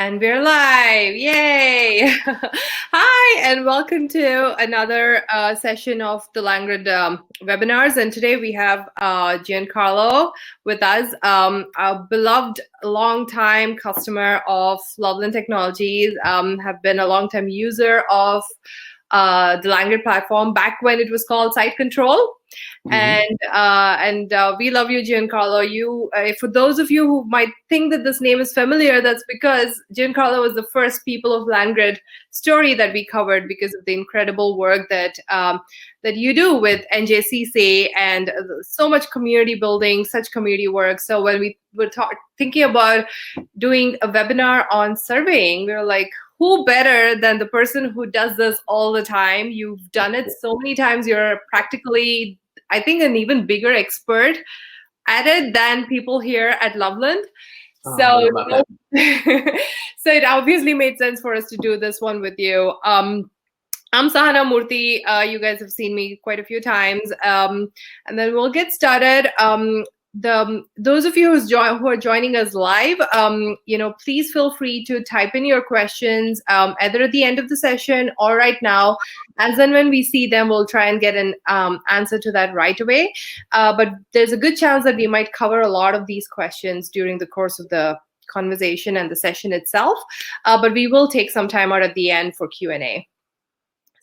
And we're live. Yay! Hi, and welcome to another session of the Langrid webinars. And today we have Giancarlo with us, a beloved long-time customer of Loveland Technologies, have been a long-time user of the Langrid platform back when it was called Site Control. And we love you, Giancarlo. For those of you who might think that this name is familiar, that's because Giancarlo was the first People of Langrid story that we covered because of the incredible work that you do with NJCC and so much community building, such community work. So when we were thinking about doing a webinar on surveying, we were like, who better than the person who does this all the time? You've done it so many times. You're practically, I think, an even bigger expert at it than people here at Loveland. So it obviously made sense for us to do this one with you. I'm Sahana Murthy. You guys have seen me quite a few times. And then we'll get started. Those of you who are joining us live, please feel free to type in your questions either at the end of the session or right now. As and when we see them, we'll try and get an answer to that right away. But there's a good chance that we might cover a lot of these questions during the course of the conversation and the session itself. But we will take some time out at the end for Q&A.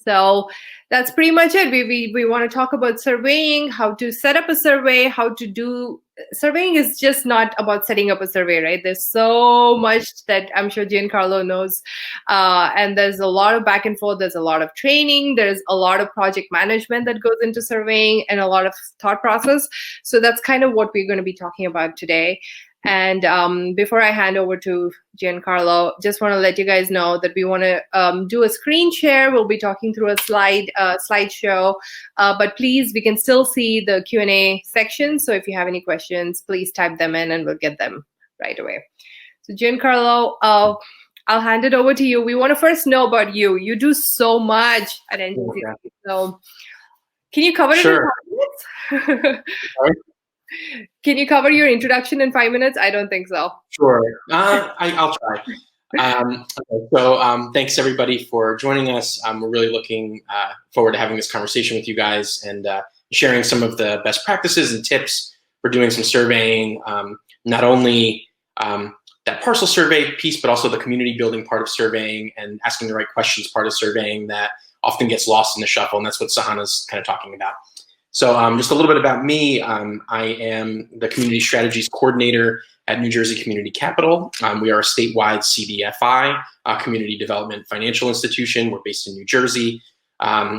So that's pretty much it. We want to talk about surveying, how to set up a survey, how to do. Surveying is just not about setting up a survey, right? There's so much that I'm sure Giancarlo knows. And there's a lot of back and forth. There's a lot of training. There's a lot of project management that goes into surveying and a lot of thought process. So that's kind of what we're going to be talking about today. And before I hand over to Giancarlo, just want to let you guys know that we want to do a screen share. We'll be talking through a slideshow, but please, we can still see the Q&A section. So if you have any questions, please type them in and we'll get them right away. So Giancarlo, I'll hand it over to you. We want to first know about you. You do so much at NGC. Okay. So can you cover it in 5 minutes? Sorry? Can you cover your introduction in 5 minutes? I don't think so. Sure. I'll try. So thanks everybody for joining us. We're really looking forward to having this conversation with you guys and sharing some of the best practices and tips for doing some surveying, not only that parcel survey piece, but also the community building part of surveying and asking the right questions part of surveying that often gets lost in the shuffle. And that's what Sahana's kind of talking about. So just a little bit about me. I am the Community Strategies Coordinator at New Jersey Community Capital. We are a statewide CDFI, Community Development Financial Institution. We're based in New Jersey.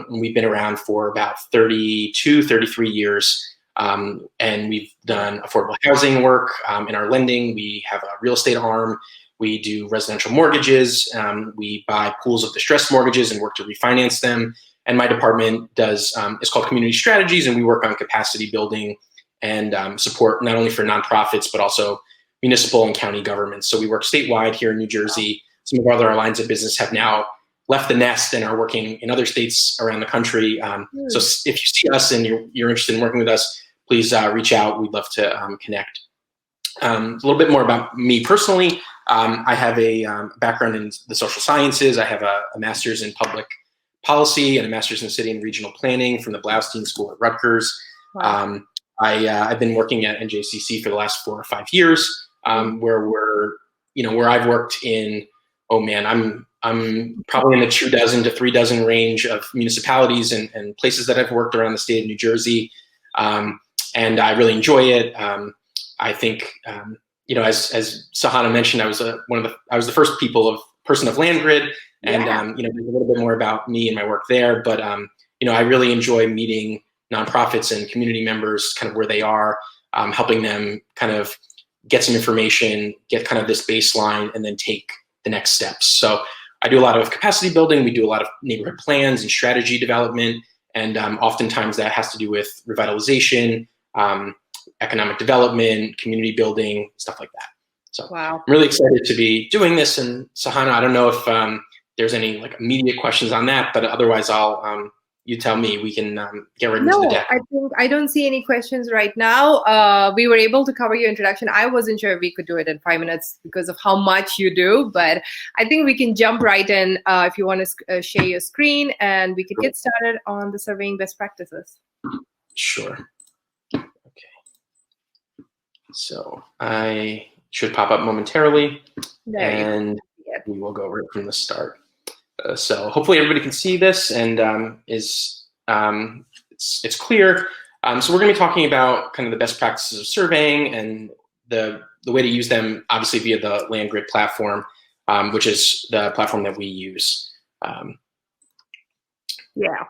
We've been around for about 32, 33 years. And we've done affordable housing work in our lending. We have a real estate arm. We do residential mortgages. We buy pools of distressed mortgages and work to refinance them. And my department does, it's called Community Strategies, and we work on capacity building and support not only for nonprofits, but also municipal and county governments. So we work statewide here in New Jersey. Some of our other lines of business have now left the nest and are working in other states around the country. So if you see us and you're interested in working with us, please reach out. We'd love to connect. A little bit more about me personally. I have a background in the social sciences. I have a master's in public policy and a master's in city and regional planning from the Blaustein School at Rutgers. Wow. I've been working at NJCC for the last 4 or 5 years, where I've worked in, I'm probably in the 2 dozen to 3 dozen range of municipalities and places that I've worked around the state of New Jersey. And I really enjoy it. I think, as Sahana mentioned, I was the first person of Landgrid. And, there's a little bit more about me and my work there, but, I really enjoy meeting nonprofits and community members kind of where they are, helping them kind of get some information, get kind of this baseline, and then take the next steps. So I do a lot of capacity building. We do a lot of neighborhood plans and strategy development. And oftentimes that has to do with revitalization, economic development, community building, stuff like that. So wow. I'm really excited to be doing this. And Sahana, I don't know if, there's any like immediate questions on that, but otherwise I'll you tell me. We can get right into the No, deck. I think I don't see any questions right now. We were able to cover your introduction. I wasn't sure if we could do it in 5 minutes because of how much you do, but I think we can jump right in if you want to share your screen, and we could get started on the surveying best practices. Sure. Okay. So I should pop up momentarily, and we will go right from the start. So hopefully everybody can see this and it's clear. So we're going to be talking about kind of the best practices of surveying and the way to use them, obviously via the LandGrid platform, which is the platform that we use. Yeah.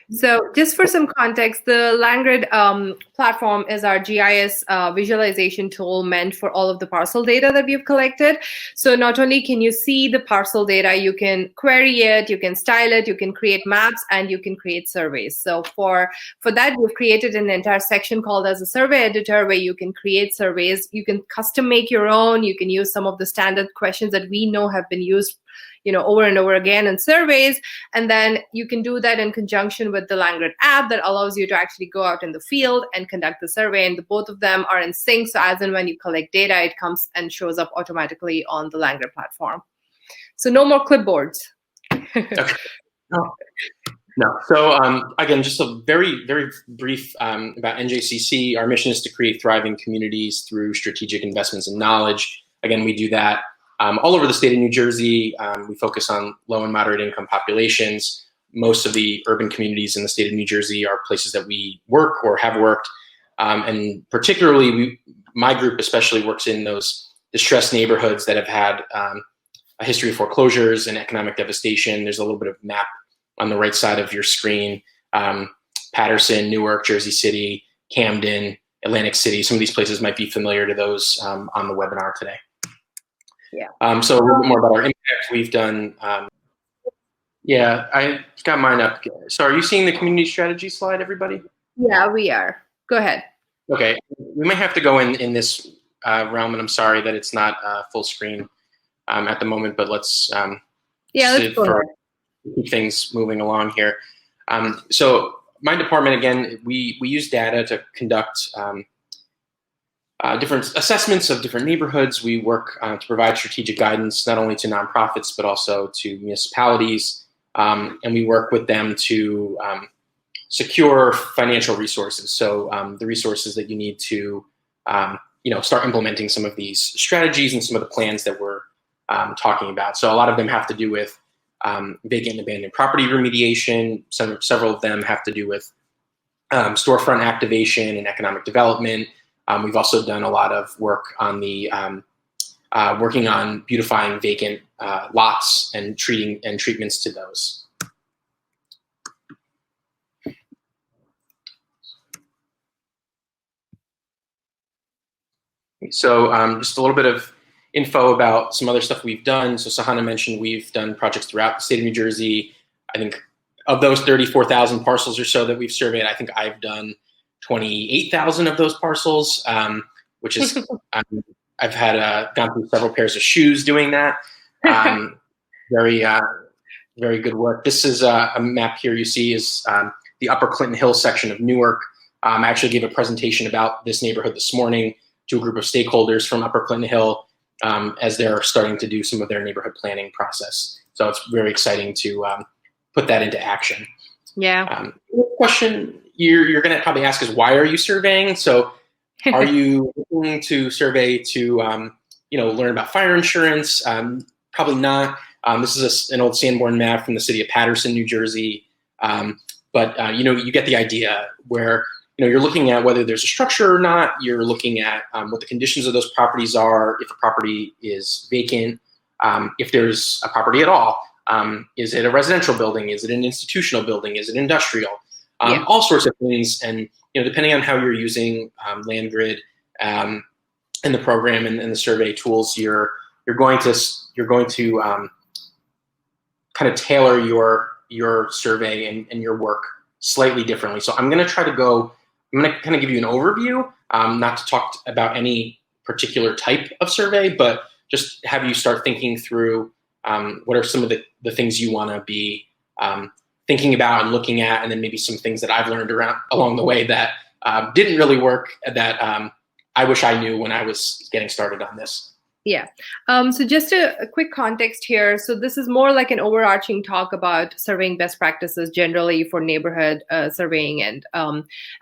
So just for some context, the LandGrid platform is our GIS visualization tool meant for all of the parcel data that we've collected. So not only can you see the parcel data, you can query it, you can style it, you can create maps, and you can create surveys. So for that, we've created an entire section called as a survey editor where you can create surveys. You can custom make your own. You can use some of the standard questions that we know have been used over and over again in surveys. And then you can do that in conjunction with the LandGrid app that allows you to actually go out in the field and conduct the survey. And both of them are in sync. So as and when you collect data, it comes and shows up automatically on the LandGrid platform. So no more clipboards. Okay. No. So again, just a very, very brief about NJCC. Our mission is to create thriving communities through strategic investments in knowledge. Again, we do that all over the state of New Jersey. We focus on low and moderate income populations. Most of the urban communities in the state of New Jersey are places that we work or have worked. And particularly, my group especially works in those distressed neighborhoods that have had a history of foreclosures and economic devastation. There's a little bit of map on the right side of your screen. Patterson, Newark, Jersey City, Camden, Atlantic City. Some of these places might be familiar to those on the webinar today. Yeah. So a little bit more about our impact. We've done, yeah, I got mine up. So are you seeing the community strategy slide, everybody? Yeah, we are. Go ahead. Okay, we might have to go in this realm, and I'm sorry that it's not full screen at the moment, but let's let's go ahead. Keep things moving along here. So my department, again, we use data to conduct different assessments of different neighborhoods. We work to provide strategic guidance, not only to nonprofits, but also to municipalities. And we work with them to secure financial resources. So the resources that you need to start implementing some of these strategies and some of the plans that we're talking about. So a lot of them have to do with vacant and abandoned property remediation. Several of them have to do with storefront activation and economic development. We've also done a lot of work on the working on beautifying vacant lots and treatments to those. So just a little bit of info about some other stuff we've done. So Sahana mentioned we've done projects throughout the state of New Jersey. I think of those 34,000 parcels or so that we've surveyed, I think I've done 28,000 of those parcels, which is, I've had gone through several pairs of shoes doing that. Very, very good work. This is a map here you see is the Upper Clinton Hill section of Newark. I actually gave a presentation about this neighborhood this morning to a group of stakeholders from Upper Clinton Hill as they're starting to do some of their neighborhood planning process. So it's very exciting to put that into action. Yeah. Question you're going to probably ask is, why are you surveying? So are you looking to survey to learn about fire insurance? Probably not. This is an old Sanborn map from the city of Patterson, New Jersey. But you get the idea where you're looking at whether there's a structure or not. You're looking at what the conditions of those properties are, if a property is vacant, if there's a property at all. Is it a residential building? Is it an institutional building? Is it industrial? All sorts of things. And depending on how you're using LandGrid and the program and the survey tools, you're going to kind of tailor your survey and your work slightly differently. So I'm going to kind of give you an overview, not to talk about any particular type of survey, but just have you start thinking through what are some of the things you want to be thinking about and looking at, and then maybe some things that I've learned along the way that didn't really work, that I wish I knew when I was getting started on this. Yeah. So just a quick context here. So this is more like an overarching talk about surveying best practices generally for neighborhood surveying, and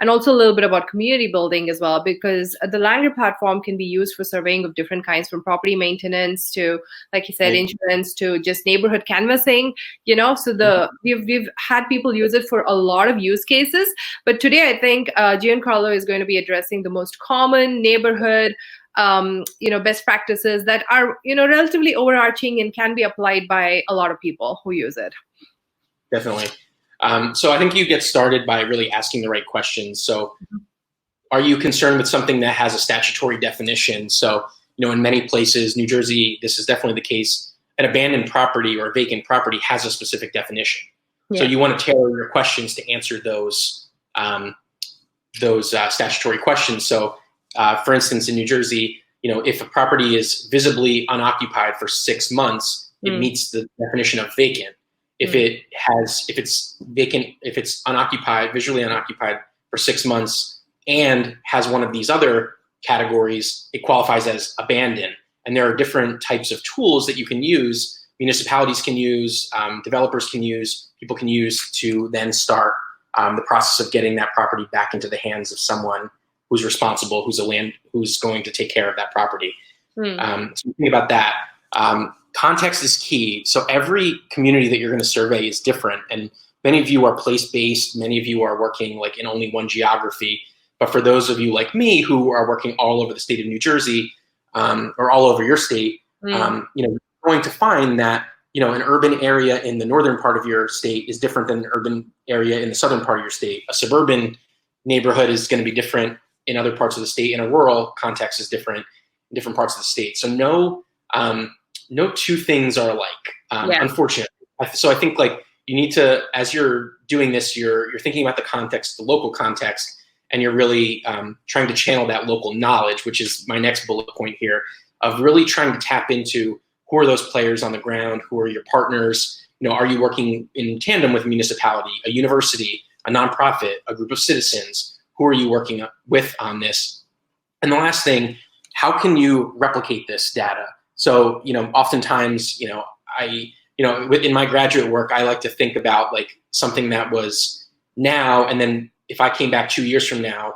also a little bit about community building as well, because the Langrid platform can be used for surveying of different kinds, from property maintenance to, like you said, insurance, to just neighborhood canvassing. So we've had people use it for a lot of use cases. But today, I think Giancarlo is going to be addressing the most common neighborhood best practices that are, relatively overarching and can be applied by a lot of people who use it. Definitely. So I think you get started by really asking the right questions. So are you concerned with something that has a statutory definition? So, in many places, New Jersey, this is definitely the case, an abandoned property or a vacant property has a specific definition. Yeah. So you want to tailor your questions to answer those statutory questions. So, for instance, in New Jersey, if a property is visibly unoccupied for 6 months, it meets the definition of vacant. If it's vacant, if it's unoccupied, visually unoccupied for 6 months and has one of these other categories, it qualifies as abandoned. And there are different types of tools that you can use, municipalities can use, developers can use, people can use to then start the process of getting that property back into the hands of someone who's responsible, who's going to take care of that property. So think about that. Context is key. So every community that you're going to survey is different, and many of you are place-based. Many of you are working like in only one geography. But for those of you like me who are working all over the state of New Jersey, or all over your state, you're going to find that an urban area in the northern part of your state is different than an urban area in the southern part of your state. A suburban neighborhood is going to be different in other parts of the state, and a rural context is different in different parts of the state. So no two things are alike, unfortunately. So I think like you need to, as you're doing this, you're thinking about the context, the local context, and you're really trying to channel that local knowledge, which is my next bullet point here, of really trying to tap into who are those players on the ground, who are your partners, are you working in tandem with a municipality, a university, a nonprofit, a group of citizens? Who are you working with on this? And the last thing, how can you replicate this data? So, oftentimes, in my graduate work, I like to think about like something that was now, and then if I came back 2 years from now,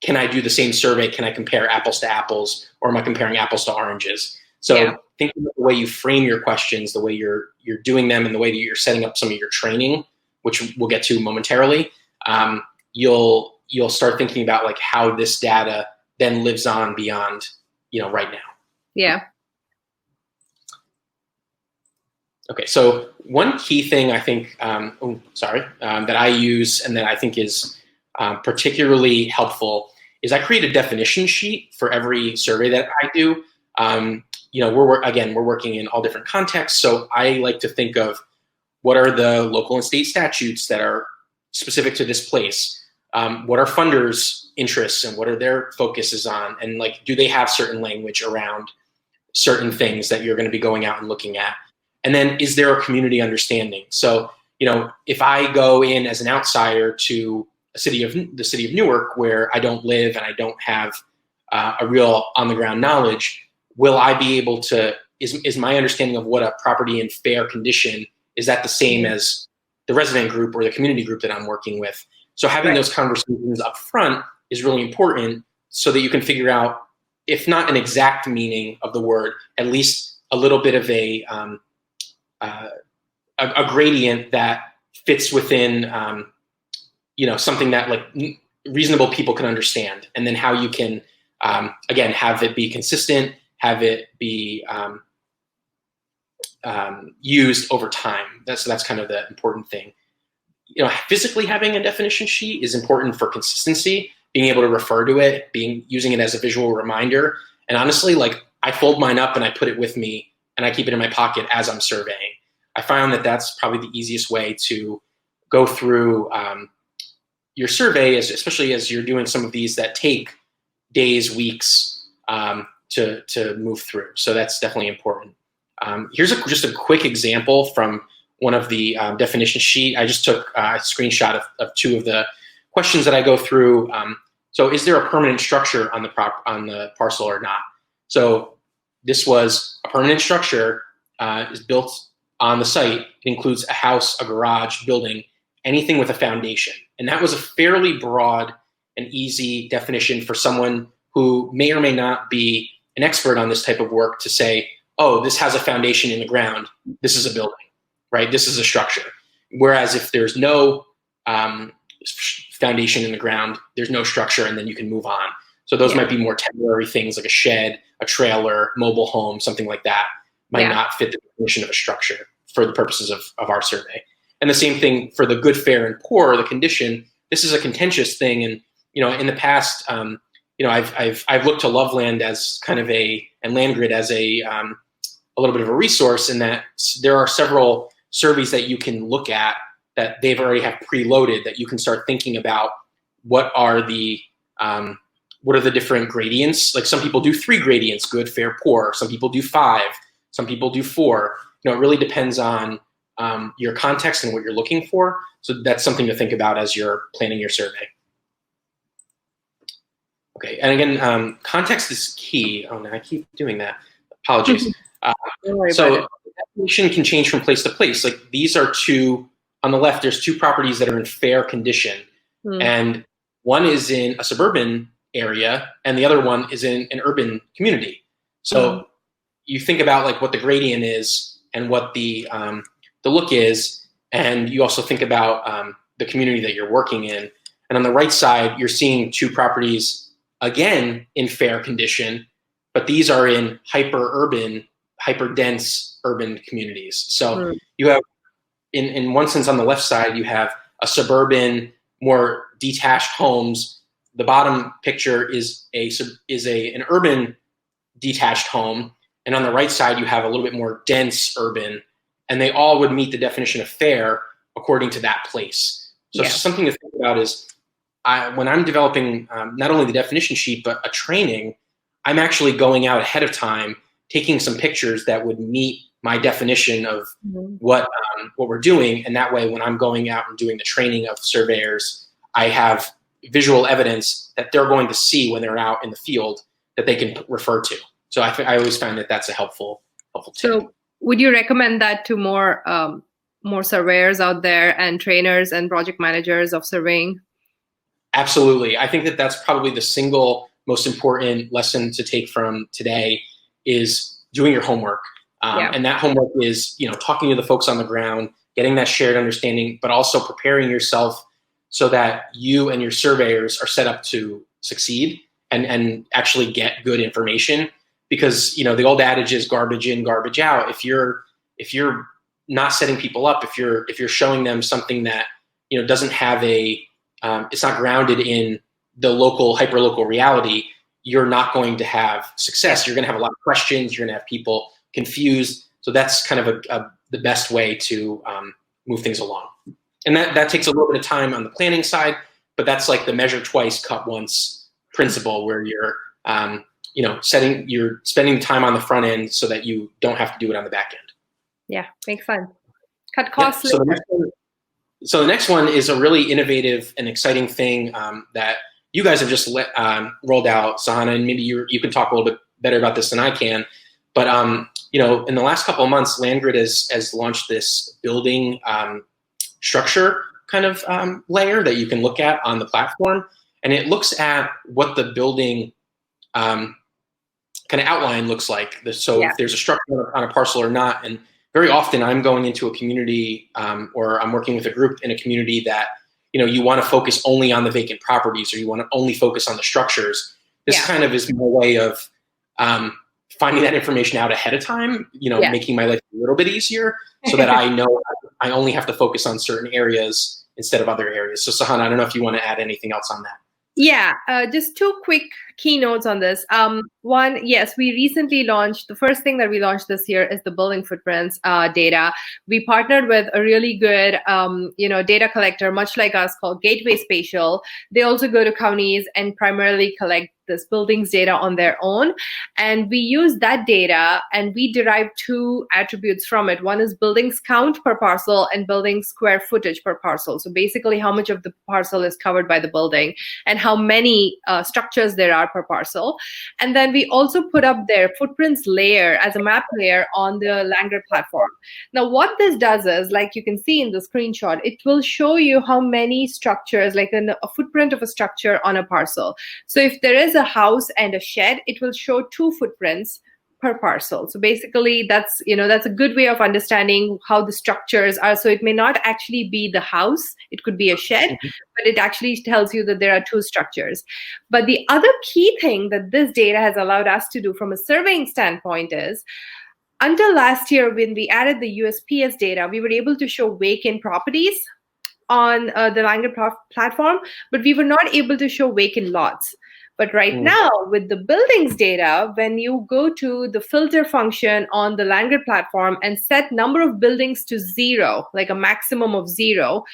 can I do the same survey? Can I compare apples to apples, or am I comparing apples to oranges? So think about the way you frame your questions, the way you're doing them, and the way that you're setting up some of your training, which we'll get to momentarily. You'll start thinking about like how this data then lives on beyond, right now. Yeah. Okay, so one key thing I think, that I use and that I think is particularly helpful is I create a definition sheet for every survey that I do. We're working in all different contexts, so I like to think of what are the local and state statutes that are specific to this place. What are funders' interests and what are their focuses on? And like, do they have certain language around certain things that you're going to be going out and looking at? And then is there a community understanding? So, if I go in as an outsider to the city of Newark, where I don't live and I don't have a real on the ground knowledge, will I be able to, is my understanding of what a property in fair condition, is that the same as the resident group or the community group that I'm working with? So having those conversations up front is really important so that you can figure out, if not an exact meaning of the word, at least a little bit of a gradient that fits within, something that like reasonable people can understand. And then how you can, again, have it be consistent, have it be used over time. That's kind of the important thing. Physically having a definition sheet is important for consistency, being able to refer to it, using it as a visual reminder. And honestly, like I fold mine up and I put it with me and I keep it in my pocket as I'm surveying. I found that that's probably the easiest way to go through your survey, especially as you're doing some of these that take days, weeks to move through. So that's definitely important. Here's just a quick example from one of the definition sheet. I just took a screenshot of two of the questions that I go through. So is there a permanent structure on the parcel or not? So this was a permanent structure, is built on the site. It includes a house, a garage, building, anything with a foundation. And that was a fairly broad and easy definition for someone who may or may not be an expert on this type of work to say, oh, this has a foundation in the ground. This is a building, right? This is a structure. Whereas if there's no foundation in the ground, there's no structure, and then you can move on. So those might be more temporary things like a shed, a trailer, mobile home, something like that might not fit the definition of a structure for the purposes of our survey. And the same thing for the good, fair, and poor, the condition. This is a contentious thing. And, in the past, I've looked to Loveland as kind of and LandGrid as a little bit of a resource in that there are several surveys that you can look at that they've already have preloaded that you can start thinking about what are the different gradients. Like some people do 3 gradients, good, fair, poor. Some people do 5. Some people do 4. It really depends on your context and what you're looking for. So that's something to think about as you're planning your survey. Okay, and again, context is key. Oh, no, I keep doing that. Apologies. So definition can change from place to place. Like these are two, on the left, there's 2 properties that are in fair condition. And one is in a suburban area and the other one is in an urban community. So you think about like what the gradient is and what the look is, and you also think about the community that you're working in. And on the right side, you're seeing 2 properties, again, in fair condition, but these are in hyper-dense urban communities. So you have, in one sense, on the left side, you have a suburban, more detached homes. The bottom picture is an urban detached home. And on the right side, you have a little bit more dense urban, and they all would meet the definition of fair according to that place. So something to think about is when I'm developing not only the definition sheet, but a training, I'm actually going out ahead of time, taking some pictures that would meet my definition of what we're doing. And that way, when I'm going out and doing the training of surveyors, I have visual evidence that they're going to see when they're out in the field that they can refer to. So I always find that that's a helpful tip. So would you recommend that to more surveyors out there and trainers and project managers of surveying? Absolutely. I think that that's probably the single most important lesson to take from today is doing your homework. And that homework is, talking to the folks on the ground, getting that shared understanding, but also preparing yourself so that you and your surveyors are set up to succeed and actually get good information. Because, the old adage is garbage in, garbage out. If you're not setting people up, if you're showing them something that, doesn't have it's not grounded in the local, hyper-local reality, you're not going to have success. You're going to have a lot of questions. You're going to have people confused. So that's kind of the best way to move things along. And that takes a little bit of time on the planning side, but that's like the measure twice, cut once principle, where you're spending time on the front end so that you don't have to do it on the back end. Yeah, makes sense. Cut costs. So the next one is a really innovative and exciting thing that you guys have just rolled out, Sahana, and maybe you can talk a little bit better about this than I can. But in the last couple of months, LandGrid has launched this building structure kind of layer that you can look at on the platform, and it looks at what the building kind of outline looks like. If there's a structure on a parcel or not. And very often I'm going into a community or I'm working with a group in a community that, you want to focus only on the vacant properties, or you want to only focus on the structures. This kind of is my way of finding that information out ahead of time, making my life a little bit easier so that I know I only have to focus on certain areas instead of other areas. So Sahana, I don't know if you want to add anything else on that. Yeah, just 2 quick keynotes on this. One, yes, we recently launched, the first thing that we launched this year is the building footprints data. We partnered with a really good, data collector, much like us, called Gateway Spatial. They also go to counties and primarily collect this buildings data on their own. And we use that data and we derive two attributes from it. One is buildings count per parcel and building square footage per parcel. So basically how much of the parcel is covered by the building and how many structures there are per parcel. And then we also put up their footprints layer as a map layer on the Langrid platform. Now, what this does is, like you can see in the screenshot, it will show you how many structures, like a footprint of a structure on a parcel. So if there is a house and a shed, it will show two footprints per parcel. So basically that's a good way of understanding how the structures are. So it may not actually be the house, it could be a shed, but it actually tells you that there are two structures. But the other key thing that this data has allowed us to do from a surveying standpoint is, until last year when we added the USPS data, we were able to show vacant properties on the Langrid platform, but we were not able to show vacant lots. But right now, with the buildings data, when you go to the filter function on the Langrid platform and set number of buildings to 0, like a maximum of 0,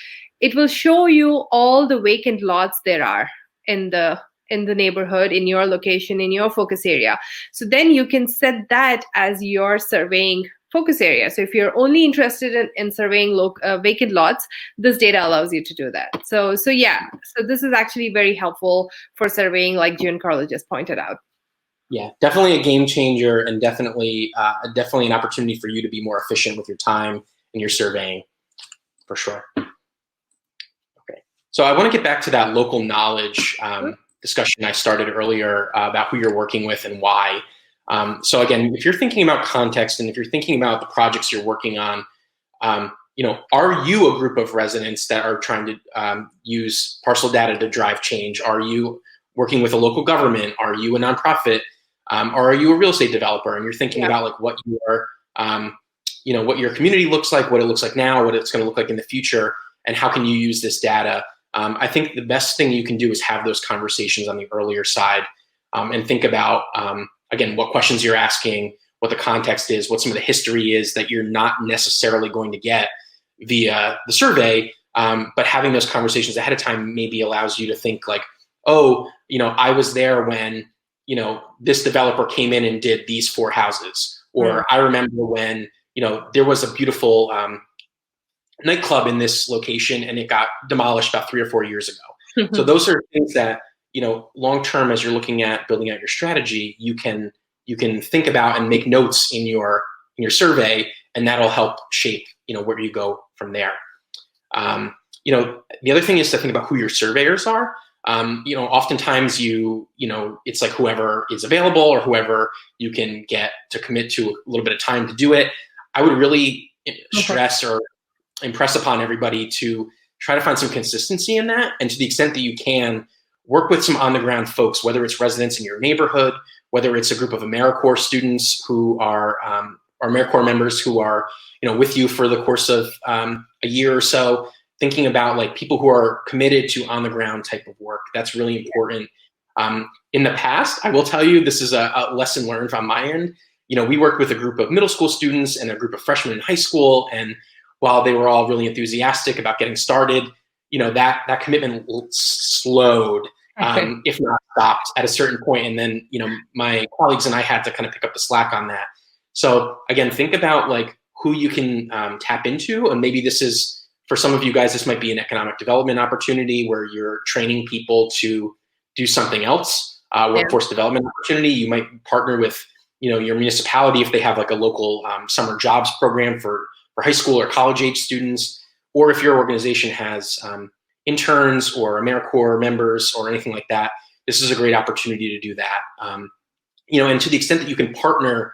it will show you all the vacant lots there are in the neighborhood, in your location, in your focus area. So then you can set that as your surveying focus area. So if you're only interested in surveying vacant lots, this data allows you to do that. So this is actually very helpful for surveying, like Giancarlo just pointed out. Yeah, definitely a game changer, and definitely an opportunity for you to be more efficient with your time and your surveying, for sure. Okay, so I want to get back to that local knowledge discussion I started earlier about who you're working with and why. So again, if you're thinking about context and if you're thinking about the projects you're working on, are you a group of residents that are trying to use parcel data to drive change? Are you working with a local government? Are you a nonprofit? Or are you a real estate developer? And you're thinking about like what your community looks like, what it looks like now, what it's going to look like in the future, and how can you use this data? I think the best thing you can do is have those conversations on the earlier side and think about again, what questions you're asking, what the context is, what some of the history is that you're not necessarily going to get via the survey, but having those conversations ahead of time maybe allows you to think like, oh, I was there when, this developer came in and did these 4 houses, or I remember when, there was a beautiful nightclub in this location and it got demolished about 3 or 4 years ago. So those are things that, long term, as you're looking at building out your strategy, you can think about and make notes in your survey, and that'll help shape where you go from there. The other thing is to think about who your surveyors are. Oftentimes it's like whoever is available or whoever you can get to commit to a little bit of time to do it. I would really stress or impress upon everybody to try to find some consistency in that, and to the extent that you can, work with some on-the-ground folks, whether it's residents in your neighborhood, whether it's a group of AmeriCorps students who are AmeriCorps members who are with you for the course of a year or so, thinking about like people who are committed to on-the-ground type of work. That's really important. In the past, I will tell you, this is a lesson learned from my end. We worked with a group of middle school students and a group of freshmen in high school, and while they were all really enthusiastic about getting started, that commitment slowed. If not stopped at a certain point. And then, my colleagues and I had to kind of pick up the slack on that. So again, think about like who you can tap into. And maybe this is, for some of you guys, this might be an economic development opportunity where you're training people to do something else, workforce development opportunity. You might partner with, your municipality if they have like a local summer jobs program for high school or college age students, or if your organization has interns or AmeriCorps members or anything like that, this is a great opportunity to do that. And to the extent that you can partner,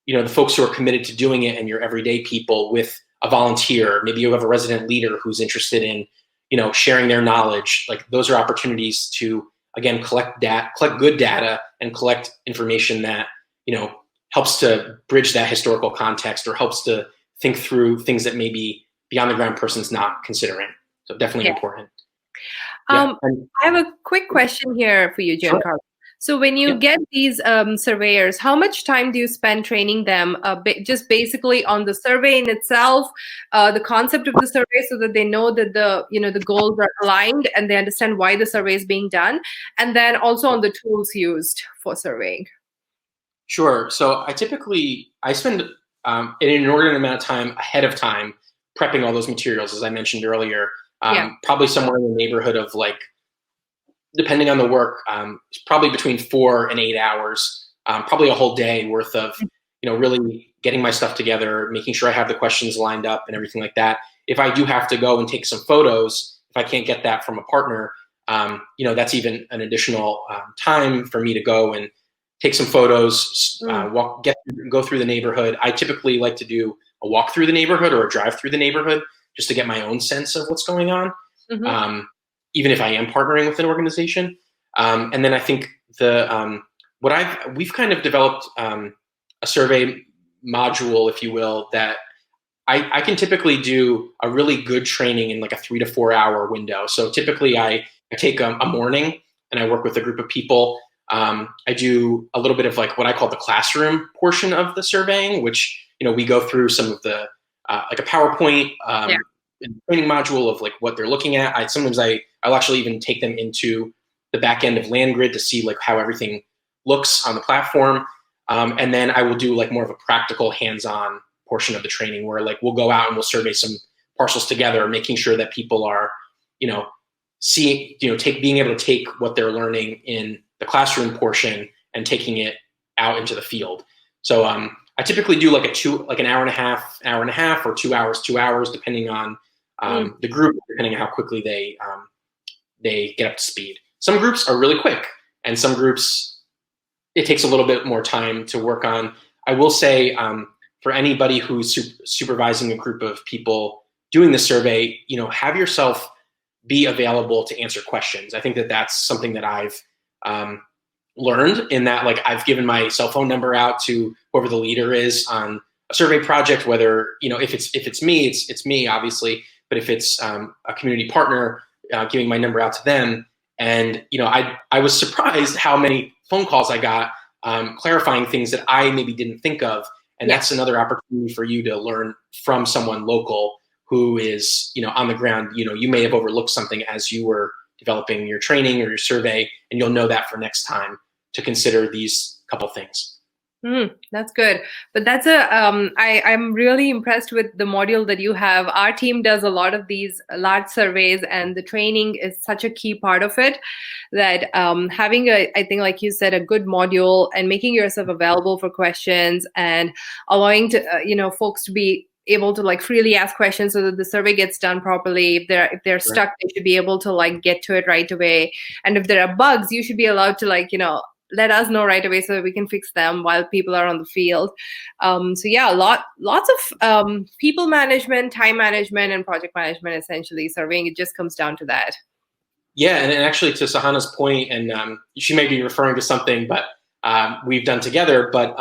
the folks who are committed to doing it and your everyday people with a volunteer, maybe you have a resident leader who's interested in, sharing their knowledge. Like those are opportunities to, again, collect good data and collect information that, helps to bridge that historical context or helps to think through things that maybe the on-the-ground person's not considering. So definitely important. I have a quick question here for you, Giancarlo. So when you Yep. get these surveyors, how much time do you spend training them just basically on the survey in itself, the concept of the survey, so that they know that the goals are aligned and they understand why the survey is being done, and then also on the tools used for surveying? Sure. So I spend an inordinate amount of time ahead of time prepping all those materials, as I mentioned earlier. Yeah. Probably somewhere in the neighborhood of, like, depending on the work, probably between 4 and 8 hours, probably a whole day worth of, really getting my stuff together, making sure I have the questions lined up and everything like that. If I do have to go and take some photos, if I can't get that from a partner, that's even an additional time for me to go and take some photos, go through the neighborhood. I typically like to do a walk through the neighborhood or a drive through the neighborhood just to get my own sense of what's going on. Mm-hmm. Even if I am partnering with an organization. And then I think we've kind of developed a survey module, if you will, that I can typically do a really good training in like a 3 to 4 hour window. So typically I take a morning and I work with a group of people. I do a little bit of like what I call the classroom portion of the surveying, which, we go through some of the, like a PowerPoint, training module of like what they're looking at. I'll actually even take them into the back end of Landgrid to see like how everything looks on the platform. And then I will do like more of a practical hands-on portion of the training where like we'll go out and we'll survey some parcels together, making sure that people are, being able to take what they're learning in the classroom portion and taking it out into the field. So I typically do like an hour and a half, or 2 hours, depending on the group, depending on how quickly they get up to speed. Some groups are really quick, and some groups it takes a little bit more time to work on. I will say, for anybody who's supervising a group of people doing the survey, have yourself be available to answer questions. I think that that's something that I've learned, in that like I've given my cell phone number out to whoever the leader is on a survey project, whether, if it's me, it's me, obviously, but if it's a community partner, giving my number out to them. And, I was surprised how many phone calls I got clarifying things that I maybe didn't think of. And that's another opportunity for you to learn from someone local who is, on the ground. You may have overlooked something as you were developing your training or your survey, and you'll know that for next time to consider these couple things. That's good. But I'm really impressed with the module that you have. Our team does a lot of these large surveys, and the training is such a key part of it, that having I think, like you said, a good module and making yourself available for questions and allowing folks to be able to like freely ask questions so that the survey gets done properly. If they're stuck, they should be able to like get to it right away. And if there are bugs, you should be allowed to let us know right away so that we can fix them while people are on the field. Lots of people management, time management, and project management, essentially. Surveying, it just comes down to that. Yeah, and actually to Sahana's point, and she may be referring to something, but we've done together. But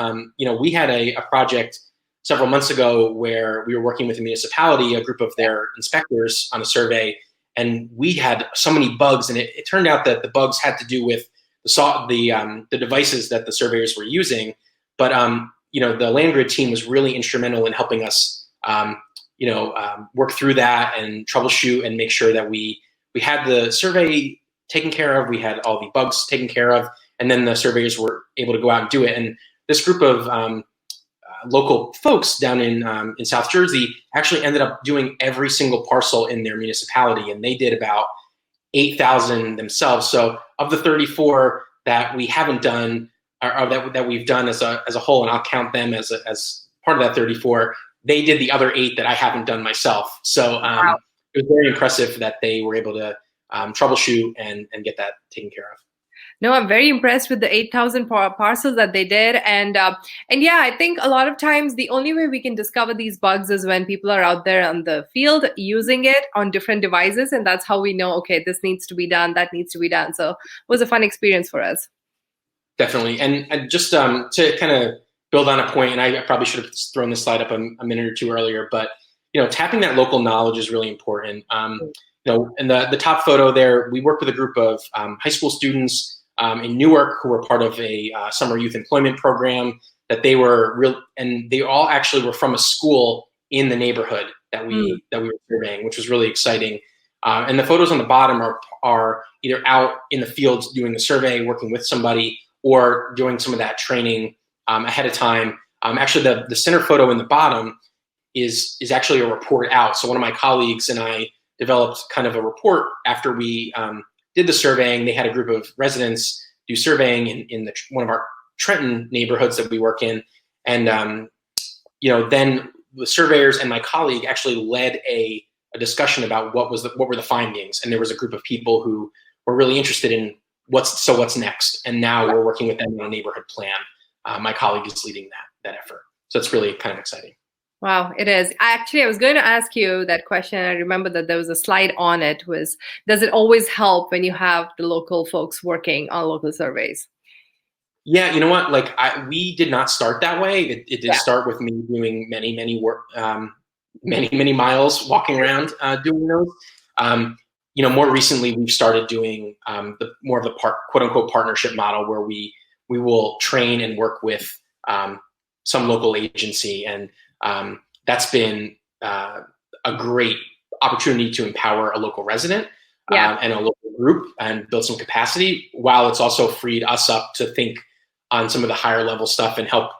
we had a project several months ago where we were working with a municipality, a group of their inspectors, on a survey, and we had so many bugs, and it turned out that the bugs had to do with the devices that the surveyors were using. But the Landgrid team was really instrumental in helping us work through that and troubleshoot and make sure that we had the survey taken care of, we had all the bugs taken care of, and then the surveyors were able to go out and do it. And this group of local folks down in South Jersey actually ended up doing every single parcel in their municipality, and they did about 8,000 themselves. So of the 34 that we haven't done, or that we've done as a whole, and I'll count them as part of that 34, they did the other 8 that I haven't done myself. So Wow. It was very impressive that they were able to troubleshoot and get that taken care of. No, I'm very impressed with the 8,000 parcels that they did. And yeah, I think a lot of times the only way we can discover these bugs is when people are out there on the field using it on different devices. And that's how we know, okay, this needs to be done, that needs to be done. So it was a fun experience for us. Definitely. And just to kind of build on a point, and I probably should have thrown this slide up a minute or two earlier, but tapping that local knowledge is really important. In the top photo there, we work with a group of high school students in Newark who were part of a summer youth employment program, that they were real, and they all actually were from a school in the neighborhood that we were surveying, which was really exciting. And the photos on the bottom are either out in the fields doing the survey, working with somebody, or doing some of that training ahead of time. Actually, the center photo in the bottom is actually a report out. So one of my colleagues and I developed kind of a report after we did the surveying. They had a group of residents do surveying in one of our Trenton neighborhoods that we work in. And then the surveyors and my colleague actually led a discussion about what were the findings. And there was a group of people who were really interested in what's next. And now we're working with them on a neighborhood plan. My colleague is leading that effort. So it's really kind of exciting. Wow, it is. I was going to ask you that question. I remember that there was a slide on it. Does it always help when you have the local folks working on local surveys? Yeah, you know what? We did not start that way. It did start with me doing many miles walking around doing those. More recently we've started doing more of the quote unquote partnership model, where we will train and work with some local agency, and that's been a great opportunity to empower a local resident and a local group and build some capacity, while it's also freed us up to think on some of the higher level stuff and help,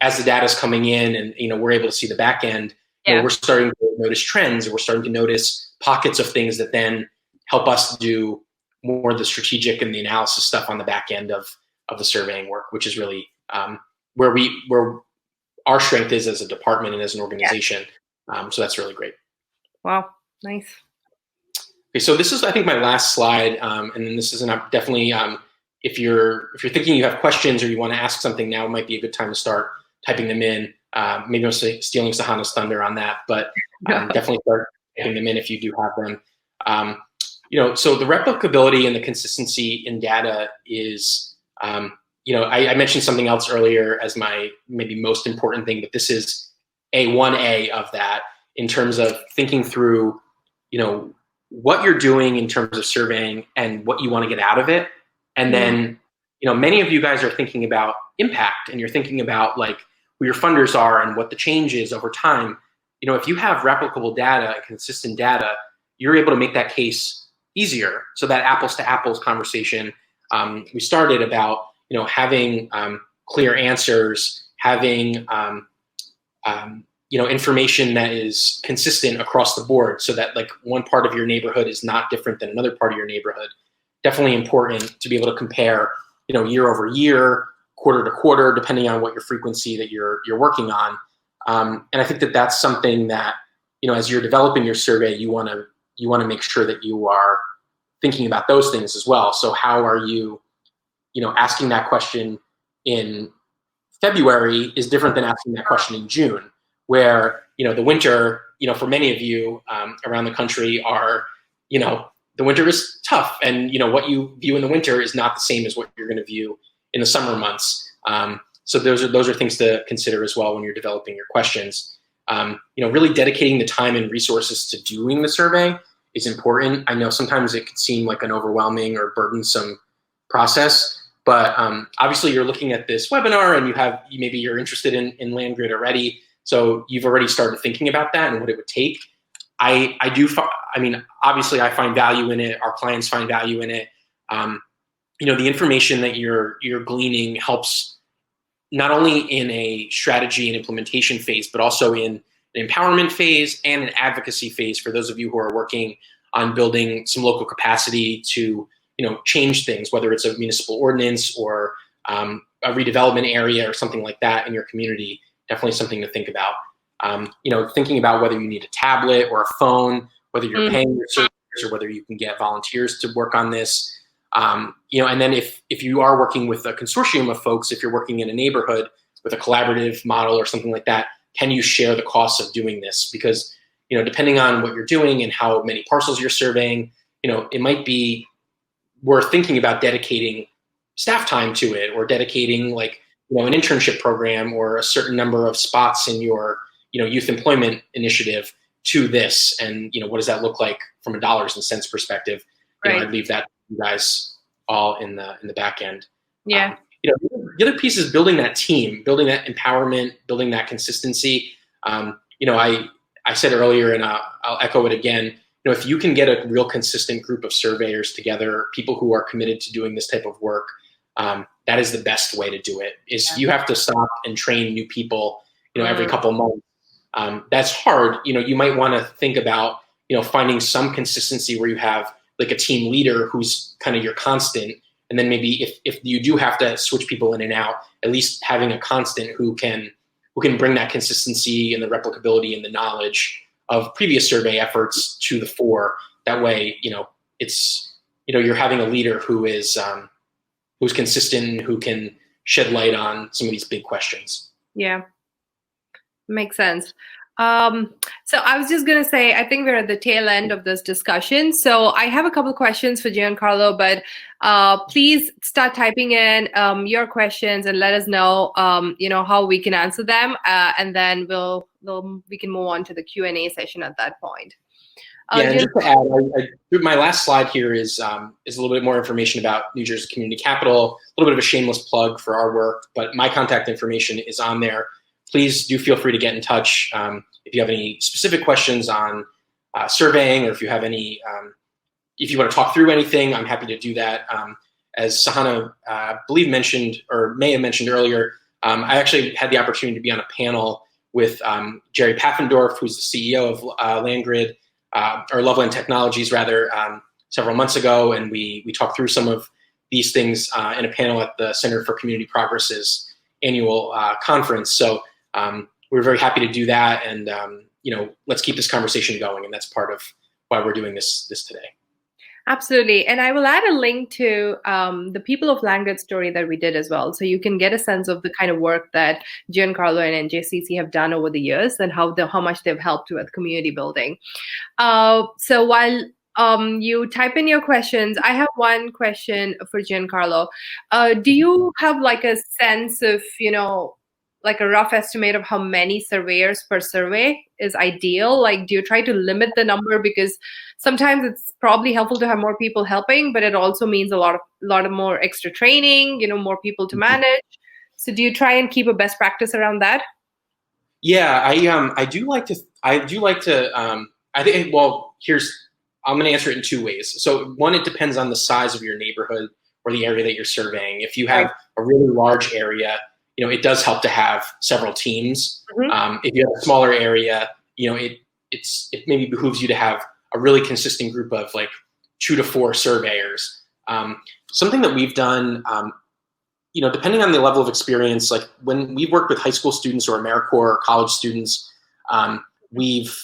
as the data is coming in and, we're able to see the back end, we're starting to notice trends, and we're starting to notice pockets of things that then help us do more of the strategic and the analysis stuff on the back end of the surveying work, which is really where our strength is as a department and as an organization. So that's really great. Wow, nice. Okay, so this is, I think, my last slide, and then this is definitely if you're thinking you have questions or you want to ask something, now might be a good time to start typing them in. Maybe I'm stealing Sahana's thunder on that, but definitely start typing them in if you do have them. So the replicability and the consistency in data is, I mentioned something else earlier as my maybe most important thing, but this is A1A of that, in terms of thinking through, what you're doing in terms of surveying and what you want to get out of it. And then, many of you guys are thinking about impact, and you're thinking about who your funders are and what the change is over time. If you have replicable data and consistent data, you're able to make that case easier. So that apples to apples conversation we started about, having clear answers, having information that is consistent across the board, so that one part of your neighborhood is not different than another part of your neighborhood. Definitely important to be able to compare, year over year, quarter to quarter, depending on what your frequency that you're working on. And I think that that's something that, as you're developing your survey, you want to make sure that you are thinking about those things as well. So how are you, asking that question in February is different than asking that question in June, where, the winter, for many of you around the country are, the winter is tough, and what you view in the winter is not the same as what you're going to view in the summer months. So those are things to consider as well when you're developing your questions. Really dedicating the time and resources to doing the survey is important. I know sometimes it could seem like an overwhelming or burdensome process, but obviously you're looking at this webinar and maybe you're interested in LandGrid already, so you've already started thinking about that and what it would take. Obviously I find value in it. Our clients find value in it. The information that you're gleaning helps not only in a strategy and implementation phase, but also in an empowerment phase and an advocacy phase for those of you who are working on building some local capacity to, change things, whether it's a municipal ordinance or a redevelopment area or something like that in your community. Definitely something to think about. Thinking about whether you need a tablet or a phone, whether you're paying your surveyors or whether you can get volunteers to work on this. And then if you are working with a consortium of folks, if you're working in a neighborhood with a collaborative model or something like that, can you share the costs of doing this? Because, depending on what you're doing and how many parcels you're surveying, it might be worth thinking about dedicating staff time to it, or dedicating an internship program or a certain number of spots in your, youth employment initiative to this. And, what does that look like from a dollars and cents perspective? Right. I'd leave that to you guys all in the back end. Yeah. The other piece is building that team, building that empowerment, building that consistency. I said earlier, and I'll echo it again. If you can get a real consistent group of surveyors together, people who are committed to doing this type of work, that is the best way to do it. Is you have to stop and train new people, every couple of months. That's hard. You might want to think about, finding some consistency where you have like a team leader who's kind of your constant. And then maybe if you do have to switch people in and out, at least having a constant who can bring that consistency and the replicability and the knowledge of previous survey efforts to the fore. That way, it's you're having a leader who is who's consistent, who can shed light on some of these big questions. Yeah, makes sense. So I was just going to say, I think we're at the tail end of this discussion. So I have a couple of questions for Giancarlo, but please start typing in your questions and let us know, how we can answer them, and then we can move on to the Q&A session at that point. And just to add, my last slide here is a little bit more information about New Jersey Community Capital, a little bit of a shameless plug for our work, but my contact information is on there. Please do feel free to get in touch if you have any specific questions on surveying, or if you have any, if you want to talk through anything, I'm happy to do that. As Sahana, I believe mentioned, or may have mentioned earlier, I actually had the opportunity to be on a panel with Jerry Paffendorf, who's the CEO of Landgrid, or Loveland Technologies rather, several months ago, and we talked through some of these things in a panel at the Center for Community Progress's annual conference. So we're very happy to do that, and let's keep this conversation going, and that's part of why we're doing this today. Absolutely. And I will add a link to the People of Landgrid story that we did as well. So you can get a sense of the kind of work that Giancarlo and NJCC have done over the years, and how much they've helped with community building. So while you type in your questions, I have one question for Giancarlo. Do you have like a sense of, like a rough estimate of how many surveyors per survey is ideal? Like, do you try to limit the number? Because sometimes it's probably helpful to have more people helping, but it also means a lot of more extra training, more people to manage. So do you try and keep a best practice around that? Yeah, I do like to, I think, well, I'm going to answer it in two ways. So one, it depends on the size of your neighborhood or the area that you're surveying. If you have a really large area, it does help to have several teams. If you have a smaller area, it maybe behooves you to have a really consistent group of like 2 to 4 surveyors. Something that we've done, depending on the level of experience, like when we've worked with high school students or AmeriCorps or college students, we've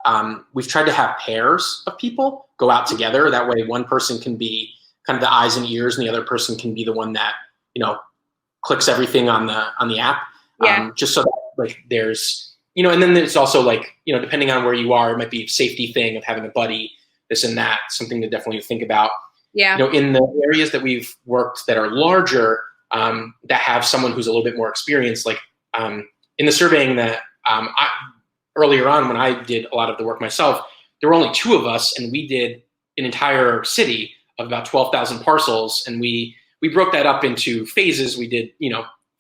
tried to have pairs of people go out together. That way one person can be kind of the eyes and ears, and the other person can be the one that, clicks everything on the app. Just so that like there's, and then there's also like, depending on where you are, it might be a safety thing of having a buddy, this and that, something to definitely think about. In the areas that we've worked that are larger, that have someone who's a little bit more experienced, like in the surveying that earlier on when I did a lot of the work myself, there were only 2 of us, and we did an entire city of about 12,000 parcels, and we broke that up into phases. We did,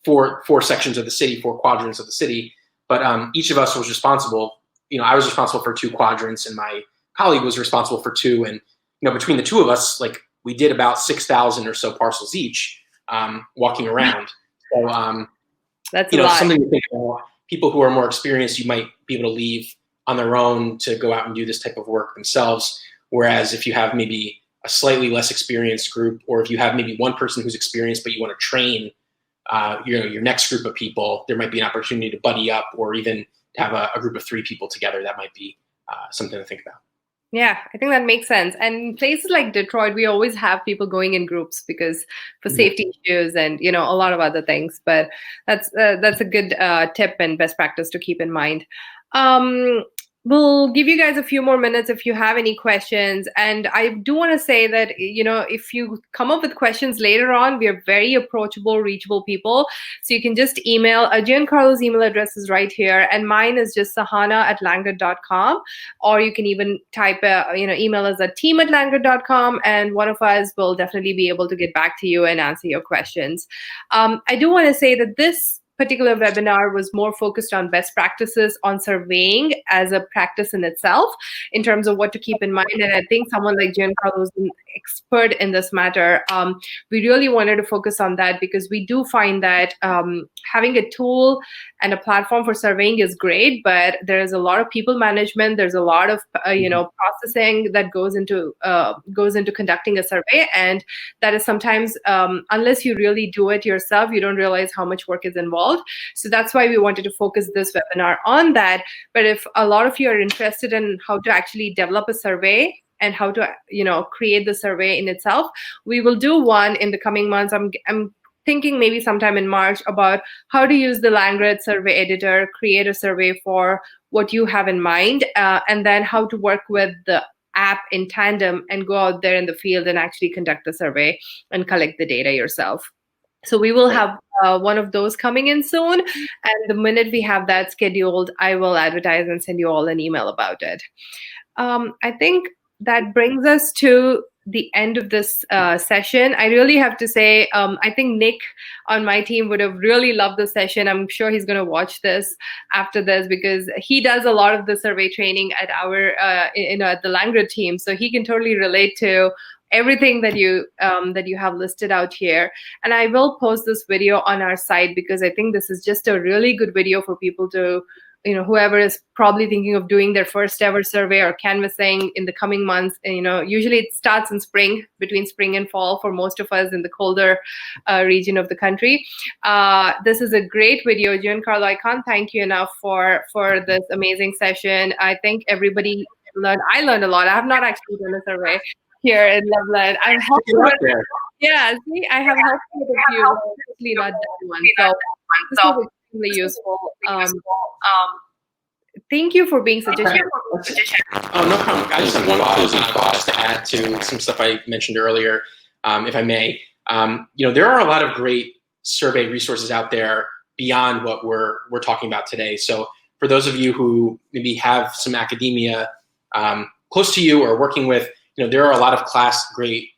4 sections of the city, 4 quadrants of the city, but each of us was responsible. I was responsible for 2 quadrants, and my colleague was responsible for 2, and between the 2 of us, like we did about 6,000 or so parcels each, walking around. So that's a lot. Something to think about. People who are more experienced, you might be able to leave on their own to go out and do this type of work themselves. Whereas if you have maybe a slightly less experienced group, or if you have maybe one person who's experienced but you want to train your next group of people, there might be an opportunity to buddy up, or even have a group of 3 people together. That might be something to think about. Yeah, I think that makes sense. And places like Detroit, we always have people going in groups because for safety issues and a lot of other things. But that's a good tip and best practice to keep in mind. We'll give you guys a few more minutes if you have any questions. And I do want to say that, if you come up with questions later on, we are very approachable, reachable people. So you can just email. Giancarlo's email address is right here. And mine is just sahana@langrid.com. Or you can even type, email us at team@langrid.com. And one of us will definitely be able to get back to you and answer your questions. I do want to say that this particular webinar was more focused on best practices on surveying as a practice in itself in terms of what to keep in mind. And I think someone like Giancarlo is an expert in this matter. We really wanted to focus on that because we do find that having a tool and a platform for surveying is great, but there is a lot of people management. There's a lot of processing that goes into conducting a survey, and that is sometimes unless you really do it yourself, you don't realize how much work is involved. So that's why we wanted to focus this webinar on that. But if a lot of you are interested in how to actually develop a survey and how to create the survey in itself, we will do one in the coming months. I'm thinking maybe sometime in March about how to use the Langrid survey editor, create a survey for what you have in mind, and then how to work with the app in tandem and go out there in the field and actually conduct the survey and collect the data yourself. So we will have one of those coming in soon. And the minute we have that scheduled, I will advertise and send you all an email about it. I think that brings us to the end of this session. I really have to say, I think Nick on my team would have really loved the session. I'm sure he's going to watch this after this because he does a lot of the survey training at our at the Langrid team. So he can totally relate to everything that you have listed out here. And I will post this video on our site because I think this is just a really good video for people to, whoever is probably thinking of doing their first ever survey or canvassing in the coming months. And, usually it starts in spring, between spring and fall for most of us in the colder region of the country. This is a great video. Giancarlo, I can't thank you enough for this amazing session. I think everybody learned. I learned a lot. I have not actually done a survey here in Loveland. I've helped with, I have helped with a few, especially not done one. So this was extremely useful. Thank you for being such a champion. Oh, no problem. I just have one closing thought to add to some stuff I mentioned earlier, if I may. There are a lot of great survey resources out there beyond what we're talking about today. So for those of you who maybe have some academia close to you or working with, there are a lot of great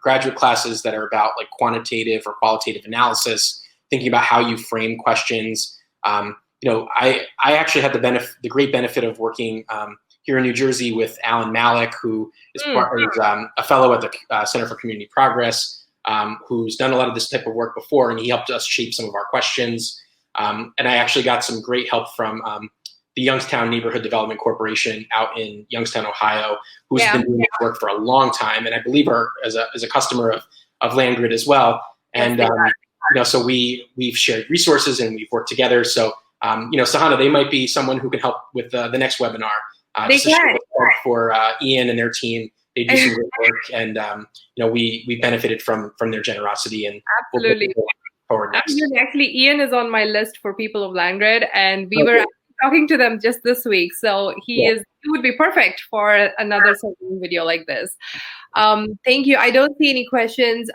graduate classes that are about like quantitative or qualitative analysis, thinking about how you frame questions. I actually had the great benefit of working here in New Jersey with Alan Malik, who is a fellow at the Center for Community Progress, who's done a lot of this type of work before, and he helped us shape some of our questions. And I actually got some great help from the Youngstown Neighborhood Development Corporation out in Youngstown, Ohio, who's been doing this work for a long time, and I believe are as a customer of Langrid as well. And so we've shared resources and we've worked together. So Sahana, they might be someone who can help with the next webinar. They can. For Ian and their team. They do some great work, and we benefited from their generosity. And absolutely. Actually, Ian is on my list for people of Langrid, and we were talking to them just this week. So he would be perfect for another video like this. Thank you. I don't see any questions.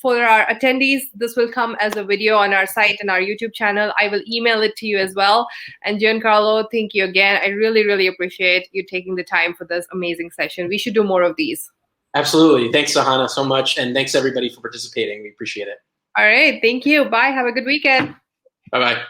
For our attendees, this will come as a video on our site and our YouTube channel. I will email it to you as well. And Giancarlo, thank you again. I really, really appreciate you taking the time for this amazing session. We should do more of these. Absolutely. Thanks, Sahana, so much. And thanks, everybody, for participating. We appreciate it. All right. Thank you. Bye. Have a good weekend. Bye-bye.